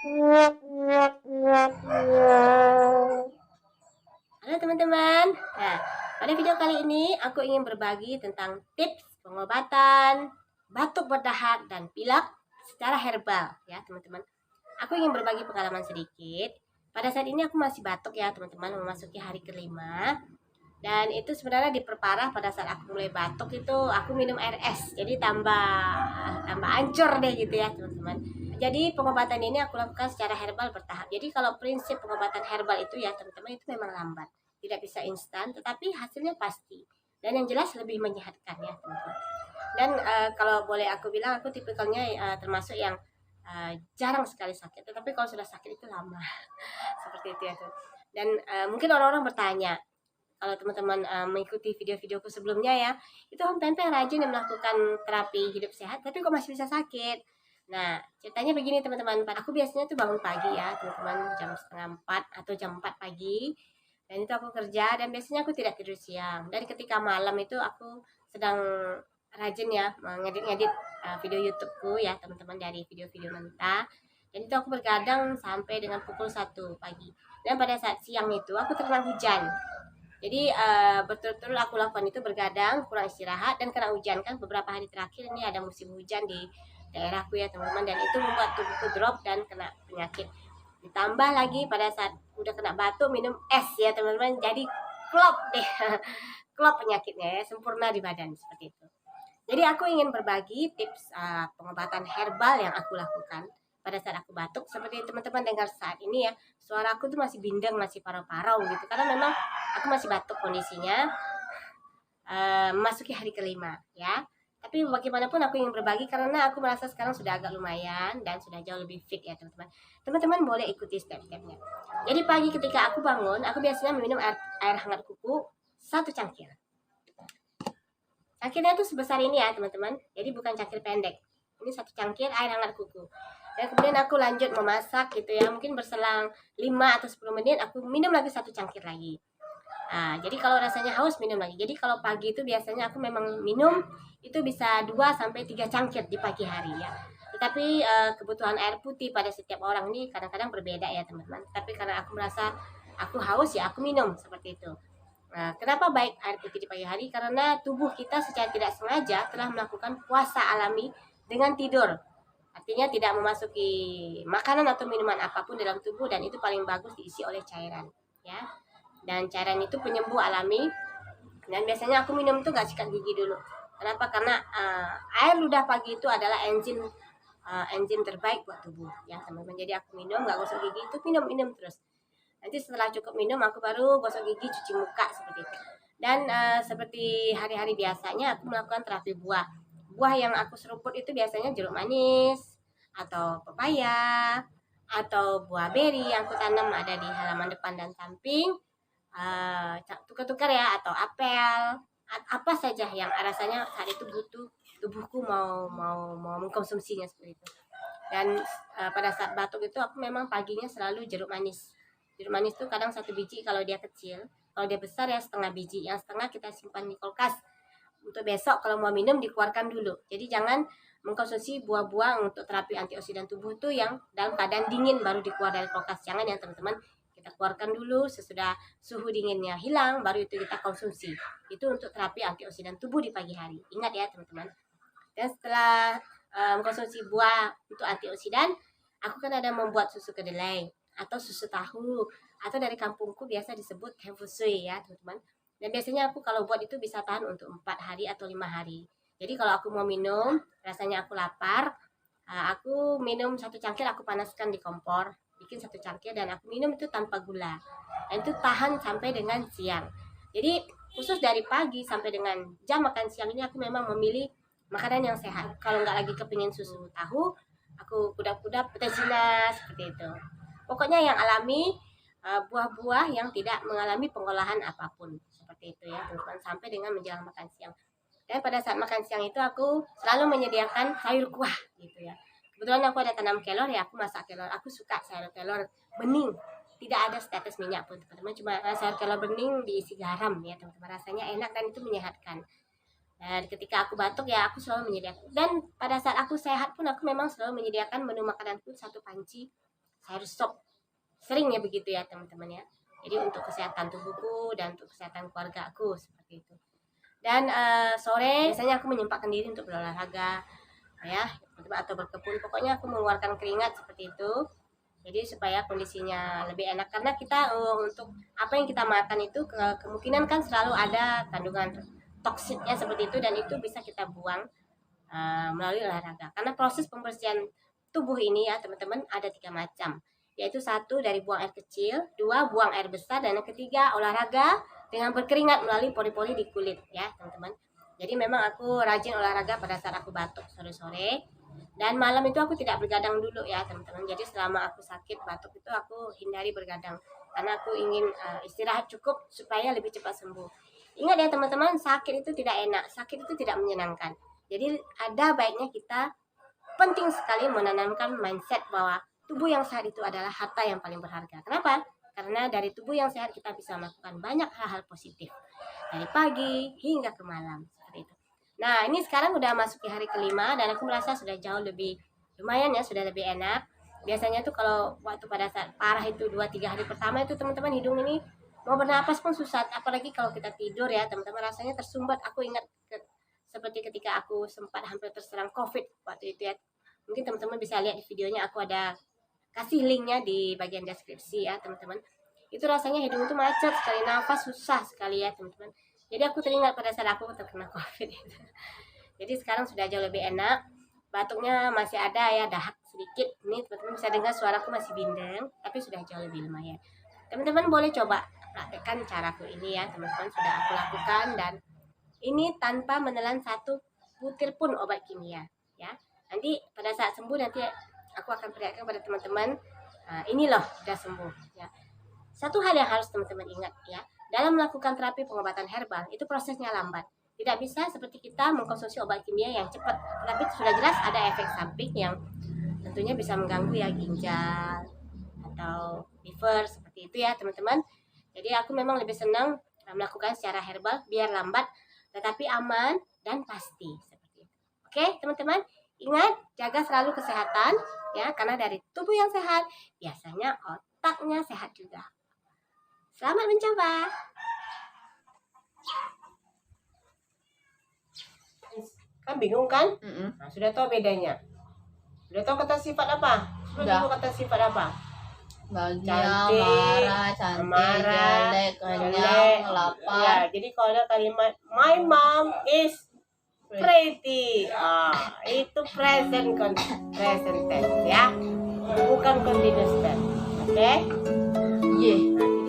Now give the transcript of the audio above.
Halo teman-teman. Nah, pada video kali ini aku ingin berbagi tentang tips pengobatan batuk berdahak dan pilek secara herbal ya teman-teman. Aku ingin berbagi pengalaman sedikit. Pada saat ini aku masih batuk ya teman-teman, memasuki hari kelima. Dan itu sebenarnya diperparah pada saat aku mulai batuk itu aku minum air es. Jadi tambah ancur deh gitu ya teman-teman. Jadi pengobatan ini aku lakukan secara herbal bertahap. Jadi kalau prinsip pengobatan herbal itu ya teman-teman itu memang lambat, tidak bisa instan, tetapi hasilnya pasti. Dan yang jelas lebih menyehatkan ya teman-teman. Dan kalau boleh aku bilang aku tipikalnya termasuk yang jarang sekali sakit. Tetapi kalau sudah sakit itu lama seperti itu ya tuh. Dan mungkin orang-orang bertanya kalau teman-teman mengikuti video-videoku sebelumnya ya, itu Om Pempek rajin yang melakukan terapi hidup sehat, tapi kok masih bisa sakit. Nah, ceritanya begini teman-teman, aku biasanya tuh bangun pagi ya, teman-teman, jam setengah 4 atau jam 4 pagi. Dan itu aku kerja, dan biasanya aku tidak tidur siang. Dan ketika malam itu aku sedang rajin ya, mengedit-ngedit video YouTubeku ya, teman-teman, dari video-video mentah. Dan itu aku bergadang sampai dengan pukul 1 pagi. Dan pada saat siang itu aku terkena hujan. Jadi betul-betul aku lakukan itu bergadang, kurang istirahat, dan kena hujan kan beberapa hari terakhir ini ada musim hujan di daerahku ya teman-teman, dan itu membuat tubuhku drop dan kena penyakit. Ditambah lagi pada saat udah kena batuk minum es ya teman-teman, jadi klop deh, klop penyakitnya ya, sempurna di badan seperti itu. Jadi aku ingin berbagi tips pengobatan herbal yang aku lakukan pada saat aku batuk. Seperti teman-teman dengar saat ini ya, suara aku tuh masih bindeng, masih parau-parau gitu, karena memang aku masih batuk kondisinya, memasuki hari kelima ya. Tapi bagaimanapun aku ingin berbagi karena aku merasa sekarang sudah agak lumayan dan sudah jauh lebih fit ya teman-teman. Teman-teman boleh ikuti step-stepnya. Jadi pagi ketika aku bangun, aku biasanya minum air hangat kuku 1 cangkir. Cangkirnya tuh sebesar ini ya teman-teman. Jadi bukan cangkir pendek. Ini 1 cangkir air hangat kuku. Dan kemudian aku lanjut memasak gitu ya. Mungkin berselang 5 atau 10 menit aku minum lagi 1 cangkir lagi. Nah, jadi kalau rasanya haus minum lagi. Jadi kalau pagi itu biasanya aku memang minum itu bisa 2 sampai 3 cangkir di pagi hari ya. Tetapi kebutuhan air putih pada setiap orang ini kadang-kadang berbeda ya teman-teman. Tapi karena aku merasa aku haus ya aku minum seperti itu. Nah, kenapa baik air putih di pagi hari? Karena tubuh kita secara tidak sengaja telah melakukan puasa alami dengan tidur. Artinya tidak memasuki makanan atau minuman apapun dalam tubuh, dan itu paling bagus diisi oleh cairan ya. Dan cairan itu penyembuh alami, dan biasanya aku minum tuh gak sikat gigi dulu. Kenapa? Karena air ludah pagi itu adalah enzim terbaik buat tubuh ya teman-teman. Jadi aku minum gak gosok gigi, itu minum terus. Nanti setelah cukup minum aku baru gosok gigi, cuci muka seperti itu. Dan seperti hari-hari biasanya aku melakukan terapi buah. Buah yang aku seruput itu biasanya jeruk manis atau pepaya atau buah beri yang aku tanam ada di halaman depan dan samping. Tukar-tukar ya, atau apel, apa saja yang rasanya saat itu butuh tubuhku mau mengkonsumsinya seperti itu. Dan pada saat batuk itu aku memang paginya selalu jeruk manis. Jeruk manis itu kadang 1 biji kalau dia kecil, kalau dia besar ya setengah biji, yang setengah kita simpan di kulkas. Untuk besok kalau mau minum dikeluarkan dulu. Jadi jangan mengkonsumsi buah-buah untuk terapi antioksidan tubuh itu yang dalam keadaan dingin baru dikeluar dari kulkas. Jangan ya teman-teman, kita keluarkan dulu sesudah suhu dinginnya hilang baru itu kita konsumsi. Itu untuk terapi antioksidan tubuh di pagi hari. Ingat ya teman-teman. Dan setelah mengkonsumsi buah untuk antioksidan, aku kan ada membuat susu kedelai atau susu tahu, atau dari kampungku biasa disebut hemfusui ya teman-teman. Dan biasanya aku kalau buat itu bisa tahan untuk 4 hari atau 5 hari. Jadi kalau aku mau minum, rasanya aku lapar, aku minum 1 cangkir, aku panaskan di kompor, bikin 1 cangkir dan aku minum itu tanpa gula. Dan itu tahan sampai dengan siang. Jadi khusus dari pagi sampai dengan jam makan siang ini aku memang memilih makanan yang sehat. Kalau nggak lagi kepingin susu tahu, aku kuda-kuda petesina seperti itu. Pokoknya yang alami, buah-buah yang tidak mengalami pengolahan apapun seperti itu ya teman-teman, sampai dengan menjelang makan siang. Dan pada saat makan siang itu aku selalu menyediakan sayur kuah gitu ya. Kebetulan aku ada tanam kelor ya, aku masak kelor. Aku suka sayur kelor bening, tidak ada status minyak pun teman-teman, cuma sayur kelor bening diisi garam ya teman-teman, rasanya enak dan itu menyehatkan. Dan ketika aku batuk ya aku selalu menyediakan. Dan pada saat aku sehat pun aku memang selalu menyediakan menu makananku 1 panci sayur sop. Sering ya begitu ya teman-teman ya. Jadi untuk kesehatan tubuhku dan untuk kesehatan keluarga aku seperti itu. Dan sore biasanya aku menyempatkan diri untuk berolahraga ya, atau berkebun. Pokoknya aku mengeluarkan keringat seperti itu. Jadi supaya kondisinya lebih enak, karena kita untuk apa yang kita makan itu kemungkinan kan selalu ada kandungan toksiknya seperti itu, dan itu bisa kita buang melalui olahraga. Karena proses pembersihan tubuh ini ya teman-teman ada 3 macam, yaitu 1 dari buang air kecil, 2 buang air besar, dan yang ketiga olahraga dengan berkeringat melalui pori-pori di kulit ya teman-teman. Jadi memang aku rajin olahraga pada saat aku batuk sore-sore, dan malam itu aku tidak bergadang dulu ya teman-teman. Jadi selama aku sakit batuk itu aku hindari bergadang, karena aku ingin istirahat cukup supaya lebih cepat sembuh. Ingat ya teman-teman, sakit itu tidak enak, sakit itu tidak menyenangkan. Jadi ada baiknya kita penting sekali menanamkan mindset bahwa tubuh yang sehat itu adalah harta yang paling berharga. Kenapa? Karena dari tubuh yang sehat kita bisa melakukan banyak hal-hal positif dari pagi hingga ke malam seperti itu. Nah, ini sekarang udah masuk ke hari kelima dan aku merasa sudah jauh lebih lumayan ya, sudah lebih enak. Biasanya tuh kalau waktu pada saat parah itu 2-3 hari pertama itu teman-teman, hidung ini mau bernapas pun susah, apalagi kalau kita tidur ya teman-teman, rasanya tersumbat. Aku ingat seperti ketika aku sempat hampir terserang COVID waktu itu ya. Mungkin teman-teman bisa lihat di videonya, aku ada kasih linknya di bagian deskripsi ya teman-teman. Itu rasanya hidung itu macet sekali, nafas susah sekali ya teman-teman. Jadi aku teringat pada saat aku terkena COVID itu. Jadi sekarang sudah jauh lebih enak. Batuknya masih ada ya, dahak sedikit. Ini teman-teman bisa dengar suaraku masih bindeng, tapi sudah jauh lebih lumayan. Teman-teman boleh coba praktekkan caraku ini ya teman-teman, sudah aku lakukan, dan ini tanpa menelan 1 butir pun obat kimia ya. Nanti pada saat sembuh nanti aku akan perlihatkan pada teman-teman, ini loh sudah sembuh ya. Satu hal yang harus teman-teman ingat ya, dalam melakukan terapi pengobatan herbal itu prosesnya lambat. Tidak bisa seperti kita mengkonsumsi obat kimia yang cepat. Tapi sudah jelas ada efek samping yang tentunya bisa mengganggu ya ginjal atau liver seperti itu ya teman-teman. Jadi aku memang lebih senang melakukan secara herbal biar lambat tetapi aman dan pasti seperti itu. Oke teman-teman, ingat jaga selalu kesehatan ya, karena dari tubuh yang sehat biasanya otaknya sehat juga. Selamat mencoba. Kan bingung kan? Nah, sudah tahu bedanya? Sudah tahu kata sifat apa? Sudah tahu kata sifat apa? Bahagia, Cantik, marah, jelek, kenyang, lapar. Ya, jadi kalau ada kalimat my mom is pretty, itu present tense ya, bukan continuous tense. Oke? Yeah.